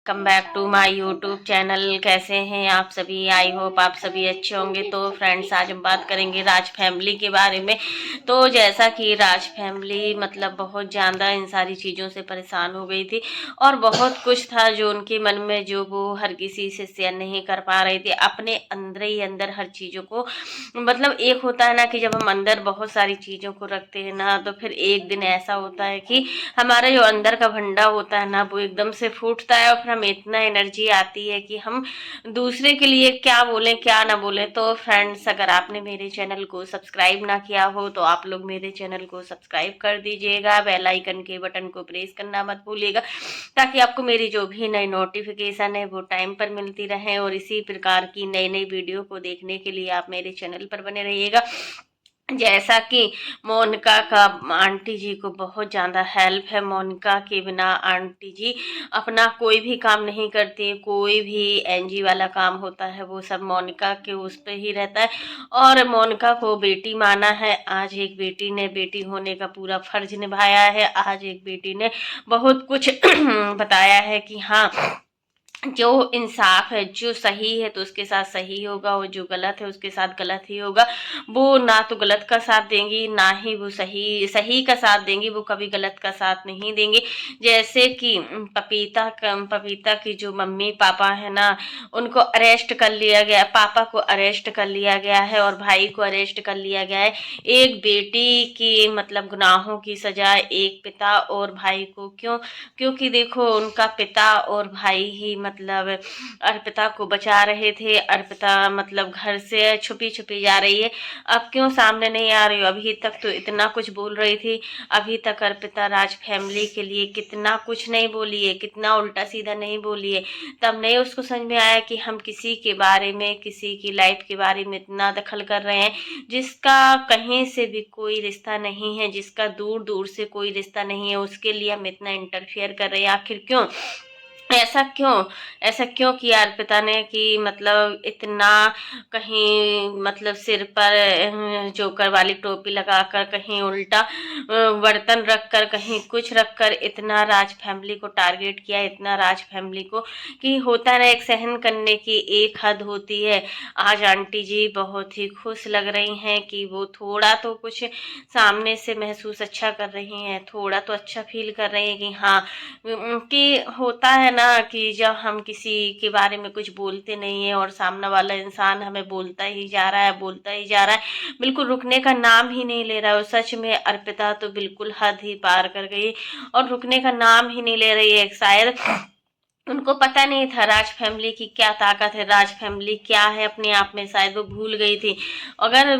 Come back to my YouTube channel. कैसे हैं आप सभी? आई होप आप सभी अच्छे होंगे। तो फ्रेंड्स, आज हम बात करेंगे राज फैमिली के बारे में। तो जैसा कि राज फैमिली मतलब बहुत ज़्यादा इन सारी चीज़ों से परेशान हो गई थी और बहुत कुछ था जो उनके मन में, जो वो हर किसी से शेयर नहीं कर पा रही थी अपने अंदर ही अंदर हर चीज़ों को। मतलब एक होता है ना कि जब हम अंदर बहुत सारी चीज़ों को रखते हैं ना, तो फिर एक दिन ऐसा होता है कि हमारा जो अंदर का भंडा होता है ना, वो एकदम से फूटता है और फिर हमें इतना एनर्जी आती है कि हम दूसरे के लिए क्या बोलें क्या ना बोलें। तो फ्रेंड्स, अगर आपने मेरे चैनल को सब्सक्राइब ना किया हो तो आप लोग मेरे चैनल को सब्सक्राइब कर दीजिएगा, बेल आइकन के बटन को प्रेस करना मत भूलिएगा, ताकि आपको मेरी जो भी नई नोटिफिकेशन है वो टाइम पर मिलती रहे। और इसी प्रकार की नई नई वीडियो को देखने के लिए आप मेरे चैनल पर बने रहिएगा। जैसा कि मोनिका का आंटी जी को बहुत ज़्यादा हेल्प है। मोनिका के बिना आंटी जी अपना कोई भी काम नहीं करती। कोई भी एनजी वाला काम होता है वो सब मोनिका के उस पे ही रहता है और मोनिका को बेटी माना है। आज एक बेटी ने बेटी होने का पूरा फर्ज निभाया है। आज एक बेटी ने बहुत कुछ बताया है कि हाँ, जो इंसाफ है, जो सही है तो उसके साथ सही होगा और जो गलत है उसके साथ गलत ही होगा। वो ना तो गलत का साथ देंगी, ना ही वो सही का साथ देंगी। वो कभी गलत का साथ नहीं देंगी। जैसे कि पपीता की जो मम्मी पापा है ना, उनको अरेस्ट कर लिया गया। पापा को अरेस्ट कर लिया गया है और भाई को अरेस्ट कर लिया गया है। एक बेटी की मतलब गुनाहों की सजा एक पिता और भाई को क्यों? क्योंकि देखो, उनका पिता और भाई ही मतलब अर्पिता को बचा रहे थे। अर्पिता मतलब घर से छुपी छुपी जा रही है। अब क्यों सामने नहीं आ रही हो? अभी तक तो इतना कुछ बोल रही थी। अभी तक अर्पिता राज फैमिली के लिए कितना कुछ नहीं बोली है, कितना उल्टा सीधा नहीं बोली है। तब नहीं उसको समझ में आया कि हम किसी के बारे में, किसी की लाइफ के बारे में इतना दखल कर रहे हैं जिसका कहीं से भी कोई रिश्ता नहीं है, जिसका दूर दूर से कोई रिश्ता नहीं है, उसके लिए हम इतना इंटरफेयर कर रहे हैं। आखिर क्यों? ऐसा क्यों? ऐसा क्यों किया अर्पिता ने कि मतलब इतना कहीं मतलब सिर पर जोकर वाली टोपी लगाकर, कहीं उल्टा बर्तन रखकर, कहीं कुछ रखकर इतना राज फैमिली को टारगेट किया, इतना राज फैमिली को कि होता ना, एक सहन करने की एक हद होती है। आज आंटी जी बहुत ही खुश लग रही हैं कि वो थोड़ा तो कुछ सामने से महसूस अच्छा कर रही हैं, थोड़ा तो अच्छा फील कर रही हैं कि हाँ, कि होता है ना कि जब हम किसी के बारे में कुछ बोलते नहीं है और सामने वाला इंसान हमें बोलता ही जा रहा है, बोलता ही जा रहा है, बिल्कुल रुकने का नाम ही नहीं ले रहा है। और सच में अर्पिता तो बिल्कुल हद ही पार कर गई और रुकने का नाम ही नहीं ले रही है। शायद उनको पता नहीं था राज फैमिली की क्या ताकत है, राज फैमिली क्या है अपने आप में, शायद वो भूल गई थी। अगर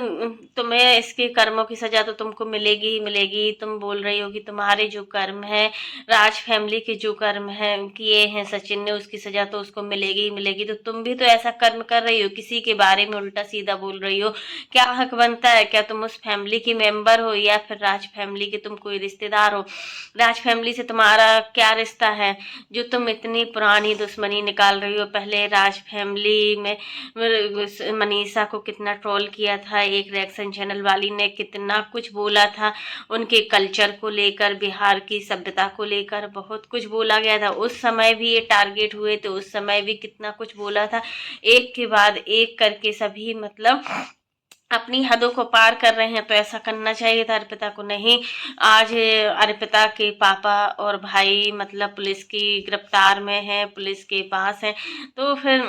तुम्हें इसके कर्मों की सजा तो तुमको मिलेगी ही मिलेगी। तुम बोल रही हो कि तुम्हारे जो कर्म है, राज फैमिली के जो कर्म है किए हैं सचिन ने, उसकी सजा तो उसको मिलेगी ही मिलेगी। तो तुम भी तो ऐसा कर्म कर रही हो, किसी के बारे में उल्टा सीधा बोल रही हो। क्या हक बनता है? क्या तुम उस फैमिली की मेंबर हो या फिर राज फैमिली के तुम कोई रिश्तेदार हो? राज फैमिली से तुम्हारा क्या रिश्ता है जो तुम इतनी पुरानी दुश्मनी निकाल रही हो? पहले राज फैमिली में मनीषा को कितना ट्रोल किया था, एक रिएक्शन चैनल वाली ने कितना कुछ बोला था उनके कल्चर को लेकर, बिहार की सभ्यता को लेकर बहुत कुछ बोला गया था। उस समय भी ये टारगेट हुए थे, उस समय भी कितना कुछ बोला था। एक के बाद एक करके सभी मतलब अपनी हदों को पार कर रहे हैं। तो ऐसा करना चाहिए था अर्पिता को नहीं। आज अर्पिता के पापा और भाई मतलब पुलिस की गिरफ्तार में है, पुलिस के पास है। तो फिर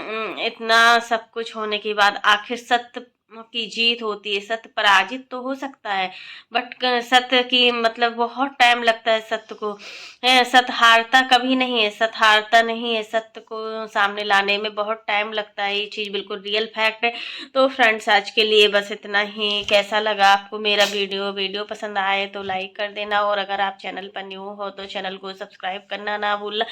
इतना सब कुछ होने के बाद आखिर सत्य की जीत होती है। सत्य पराजित तो हो सकता है, बट सत्य की मतलब बहुत टाइम लगता है सत्य को। है, सत्य हारता कभी नहीं है, सत्य हारता नहीं है। सत्य को सामने लाने में बहुत टाइम लगता है, ये चीज़ बिल्कुल रियल फैक्ट है। तो फ्रेंड्स, आज के लिए बस इतना ही। कैसा लगा आपको मेरा वीडियो पसंद आए तो लाइक कर देना, और अगर आप चैनल पर न्यू हो तो चैनल को सब्सक्राइब करना ना भूलना।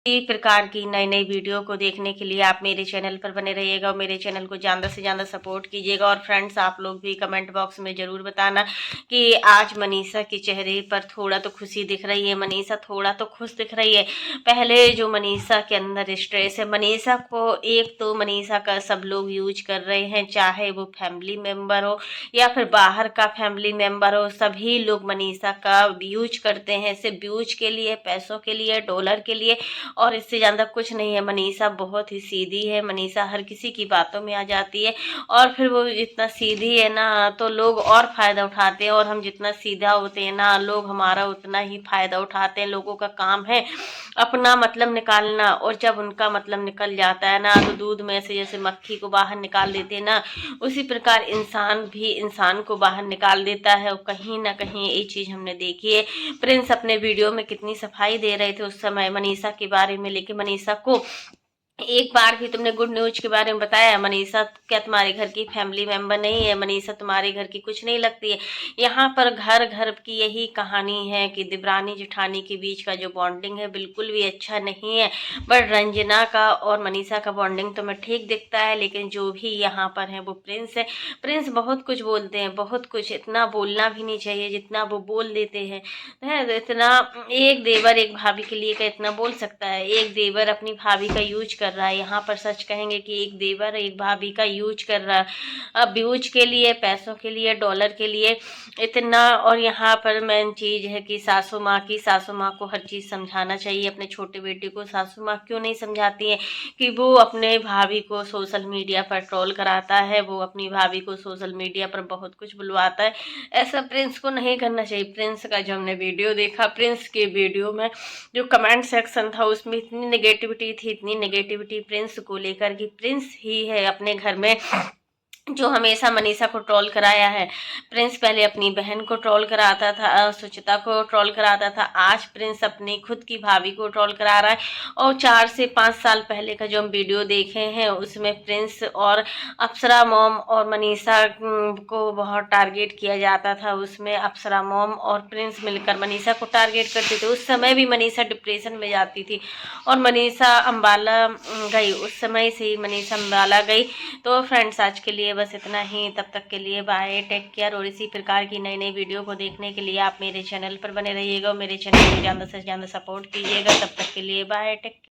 इसी प्रकार की नई नई वीडियो को देखने के लिए आप मेरे चैनल पर बने रहिएगा और मेरे चैनल को ज़्यादा से ज़्यादा सपोर्ट कीजिएगा। और फ्रेंड्स, आप लोग भी कमेंट बॉक्स में ज़रूर बताना कि आज मनीषा के चेहरे पर थोड़ा तो खुशी दिख रही है, मनीषा थोड़ा तो खुश दिख रही है। पहले जो मनीषा के अंदर स्ट्रेस है, मनीषा को एक तो मनीषा का सब लोग यूज कर रहे हैं, चाहे वो फैमिली मेम्बर हो या फिर बाहर का फैमिली मेम्बर हो, सभी लोग मनीषा का यूज करते हैं, सिर्फ व्यूज के लिए, पैसों के लिए, डॉलर के लिए, और इससे ज़्यादा कुछ नहीं है। मनीषा बहुत ही सीधी है, मनीषा हर किसी की बातों में आ जाती है और फिर वो इतना सीधी है ना तो लोग और फ़ायदा उठाते हैं, और हम जितना सीधा होते हैं ना लोग हमारा उतना ही फ़ायदा उठाते हैं। लोगों का काम है अपना मतलब निकालना, और जब उनका मतलब निकल जाता है ना तो दूध में से जैसे मक्खी को बाहर निकाल देते हैं ना, उसी प्रकार इंसान भी इंसान को बाहर निकाल देता है। और कहीं ना कहीं ये चीज़ हमने देखी है। प्रिंस अपने वीडियो में कितनी सफाई दे रहे थे उस समय मनीषा के बारे में, लेकिन मनीषा को एक बार भी तुमने गुड न्यूज के बारे में बताया? मनीषा क्या तुम्हारे घर की फैमिली मेंबर नहीं है? मनीषा तुम्हारे घर की कुछ नहीं लगती है? यहाँ पर घर घर की यही कहानी है कि देवरानी जेठानी के बीच का जो बॉन्डिंग है बिल्कुल भी अच्छा नहीं है। बट रंजना का और मनीषा का बॉन्डिंग तो मैं ठीक दिखता है, लेकिन जो भी यहाँ पर है वो प्रिंस है। प्रिंस बहुत कुछ बोलते हैं, बहुत कुछ, इतना बोलना भी नहीं चाहिए जितना वो बोल देते हैं। है तो इतना, एक देवर एक भाभी के लिए का इतना बोल सकता है? एक देवर अपनी भाभी का यूज कर रहा है, यहाँ पर सच कहेंगे कि एक देवर एक भाभी का यूज कर रहा है, अब यूज के लिए, पैसों के लिए, डॉलर के लिए इतना। और यहाँ पर मेन चीज़ है कि सासू माँ को हर चीज़ समझाना चाहिए। अपने छोटे बेटे को सासू माँ क्यों नहीं समझाती है कि वो अपने भाभी को सोशल मीडिया पर ट्रोल कराता है, वो अपनी भाभी को सोशल मीडिया पर बहुत कुछ बुलवाता है। ऐसा प्रिंस को नहीं करना चाहिए। प्रिंस का जो हमने वीडियो देखा, प्रिंस के वीडियो में जो कमेंट सेक्शन था उसमें इतनी नेगेटिविटी थी, इतनी नेगेटिविटी प्रिंस को लेकर कि प्रिंस ही है अपने घर में जो हमेशा मनीषा को ट्रोल कराया है। प्रिंस पहले अपनी बहन को ट्रोल कराता था, सुचिता को ट्रोल कराता था, आज प्रिंस अपनी खुद की भाभी को ट्रोल करा रहा है। और 4 से 5 साल पहले का जो हम वीडियो देखे हैं उसमें प्रिंस और अप्सरा मॉम और मनीषा को बहुत टारगेट किया जाता था। उसमें अप्सरा मॉम और प्रिंस मिलकर मनीषा को टारगेट करते थे। उस समय भी मनीषा डिप्रेशन में जाती थी और मनीषा अम्बाला गई, उस समय से ही मनीषा अम्बाला गई। तो फ्रेंड्स, आज के लिए बस इतना ही। तब तक के लिए बाय, टेक केयर। और इसी प्रकार की नई नई वीडियो को देखने के लिए आप मेरे चैनल पर बने रहिएगा और मेरे चैनल को ज़्यादा से ज़्यादा सपोर्ट कीजिएगा। तब तक के लिए बाय, टेक।